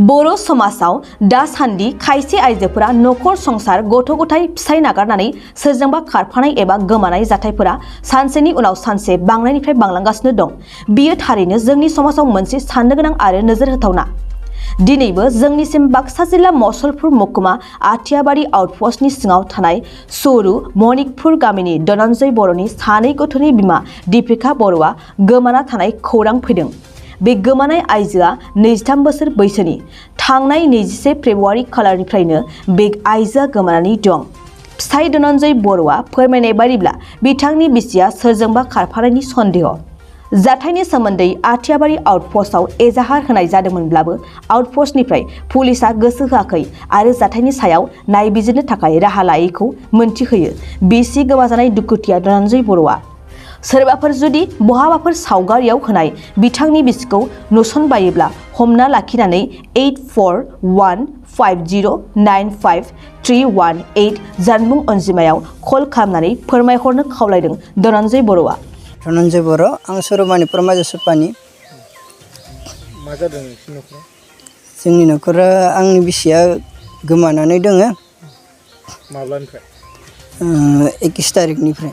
बर' समाजाव दासान्दि खायसे आइजोफोरा नखर संसार गथ' गथाय फिसाय नागारनानै सोरजोंबा खारफानाय एबा गोमानाय जाथायफोरा सानसेनि उनाव सानसे बांनायनिफ्राय बांलांगासिनो दं। बियो थारैनो जोंनि समाजाव मोनसे साननो गोनां आरो नोजोर होथावना। दिनैबो जोंनिसिम बाक्सा जिल्ला मसलपुर महकुमा आथियाबारि आउटपस्टनि सिङाव थानाय सरू मणिकपुर गामिनि धनन्जय बर'नि सानै गथ'नि बिमा दीपिका बर'आ गोमाना थानाय खौरां फैदों। बे गोमानाय आइजोआ 23 बोसोर बैसोनि। थांनाय 21 फेब्रुआरि खालारनिफ्रायनो बे आइजोआ गोमानानै दं। फिसाय धनन्जय बर'आ फोरमायनाय बायदिब्ला बिथांनि बिसिया सोरजोंबा खारफानायनि सन्देह। जाथायनि सोमोन्दै आथियाबारि आउटपस्टआव एजाहार होनाय जादोंमोनब्लाबो आउटपस्टनिफ्राय पुलिसआ गोसो होआखै आरो जाथायनि सायाव नायबिजिरनो थाखाय राहा लायैखौ मोनथिहोयो बिसि गोमाजानाय दुखुथिया धनन्जय बर'आ। सोरबाफोर जुदि बहाबाफोर सावगारियाव होनाय बिथांनि बिसिखौ नुसनबायोब्ला हमना लाखिनानै 8415095318 जानबुं अनजिमायाव कल खालामनानै फोरमायहरनो खावलायदों धनन्जय बर'आ। धनन्जय बर', आं सरमानिपुर माजसपानि। मा जादों नोंसिनि न'खराव? जोंनि न'खरा आंनि बिसिया गोमानानै दङ। माब्लानिफ्राय? 21 तारिखनिफ्राय।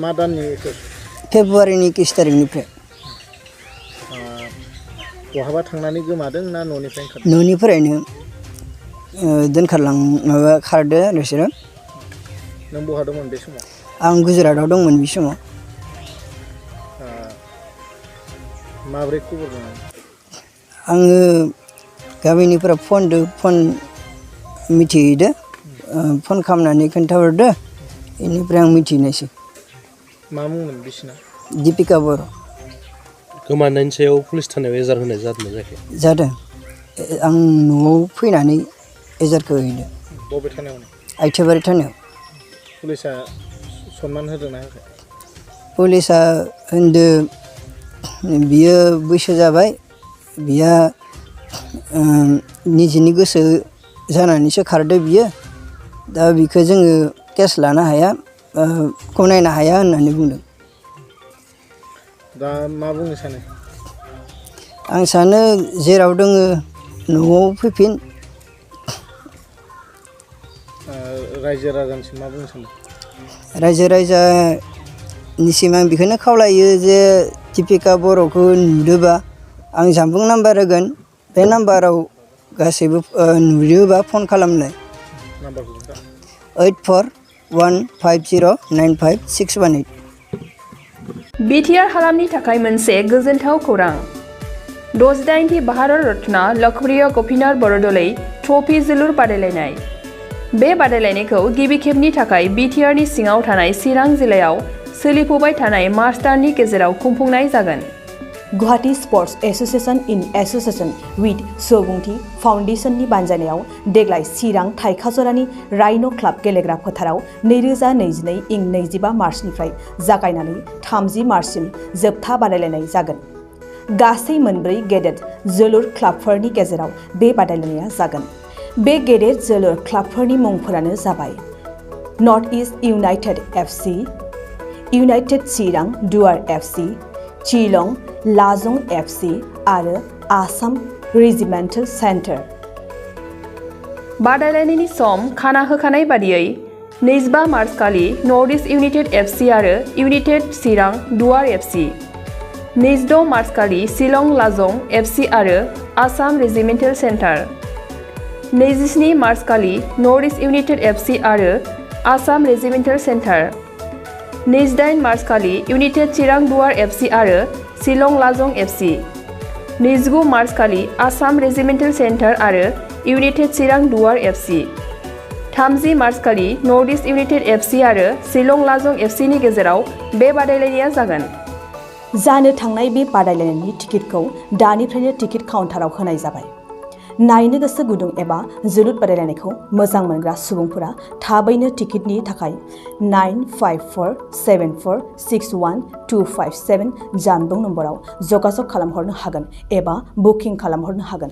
मा दाननि? फेब्रुआरिनि 21 तारिखनिफ्राय। बहाबा थांनानै गोमादों ना न'निफ्राय ओंखारदों? न'निफ्रायनो खारदो बिसोरो। नों बहा दंमोन बे समाव? आं गुजरातआव दंमोन बे समाव। माब्रै खबर मोन? आङो गामिनिफ्राय फन मिथिहैदो, फन खालामनानै खोन्थाहरदो, बेनिफ्राय आं मिथिनायसै। मा मुंमोन बिसिना? दीपिका बर'। गोमानायनि सायाव पुलिस थानायाव एजार होनाय जादोंना जायाखै? जादों। आं न'आव फैनानै एजारखौ हैदो। बबे थानायाव? आथियाबारि थानायाव। पुलिसा सनमान होदोंना होआखै? पुलिसा होनदो बियो बैसो जाबाय, बिया निजेनि गोसो जानानैसो खारदो बियो, दा बिखौ जोङो केस लानो हाया, गनायनो हाया होननानै बुंदों। दा मा बुंनो सानो? आं सानो जेराव दोङो न'आव फैफिन। रायजो राजानिसिम मा बुंनो सानो? रायजो राजानिसिम आं बेखौनो खावलायो जे दीपिका बर'खौ नुदोबा आं जानबुं नाम्बार होगोन, बे नाम्बाराव गासैबो नुयोबा फन खालामलाय। 8415095618। बिटिआर हालामनि थाखाय मोनसे गोजोनथाव खौरां। 68थि भारत रत्न लोकप्रिय ग'पिनाथ बरदलै ट्रफी जोलुर बादायलायनाय। बे बादायलायनायखौ गिबि खेबनि थाखाय बिटिआरनि सिङाव थानाय चिरां जिल्लायाव सोलिफुबाय थानाय मार्च दाननि गेजेराव खुंफुंनाय जागोन। Guwahati sports association in association with Subunthi फाउन्डेशननि बानजायनायाव देग्लाय चिरां थाइखाजरानि राइन' क्लाब गेलेग्रा फोथाराव 2022 इं 25 मार्चनिफ्राय जागायनानै 30 मार्चसिम जोबथा बादायलायनाय जागोन। गासै मोनब्रै गेदेर जोलुर क्लाबफोरनि गेजेराव बे बादायलायनाया जागोन। बे गेदेर जोलुर क्लाबफोरनि मुंफोरानो जाबाय North East United FC, United Chirang Duar FC, चिलं लाजं FC आरो आसाम रेजिमेन्टेल सेन्टार। बादायलायनायनि सम खाना होखानाय बादियै 25 मार्च खालि नर्थ इस्ट इउनाइटेड एफसि आरो United Chirang Duar FC, 26 March खालि शिलं लाजं एफसि आरो आसाम रेजिमेन्टेल सेन्टार, 27 मार्च खालि नर्थ इस्ट इउनाइटेड एफसि आरो आसाम रेजिमेन्टेल सेन्टार, 28 मार्च खालि इउनाइटेड चिरां दुवार एफसि आरो शिलं लाजं एफसि, 29 मार्च खालि आसाम रेजिमेन्टेल सेन्टार आरो United Chirang Duar FC, 30 March खालि नर्थ इस्ट इउनाइटेड एफसि आरो शिलं लाजं एफसिनि गेजेराव बे बादायलायनाया जागोन। जानो थांनाय बे बादायलायनायनि टिकेटखौ दानिफ्रायनो टिकेट काउन्टाराव होनाय जाबाय। नायनो गोसो गुदुं एबा जोलुर बादायलायनायखौ मोजां मोनग्रा सुबुंफोरा थाबैनो टिकेटनि थाखाय 9547461257 जानबुं नम्बराव जगाजग खालामहरनो हागोन एबा बुकिं खालामहरनो हागोन।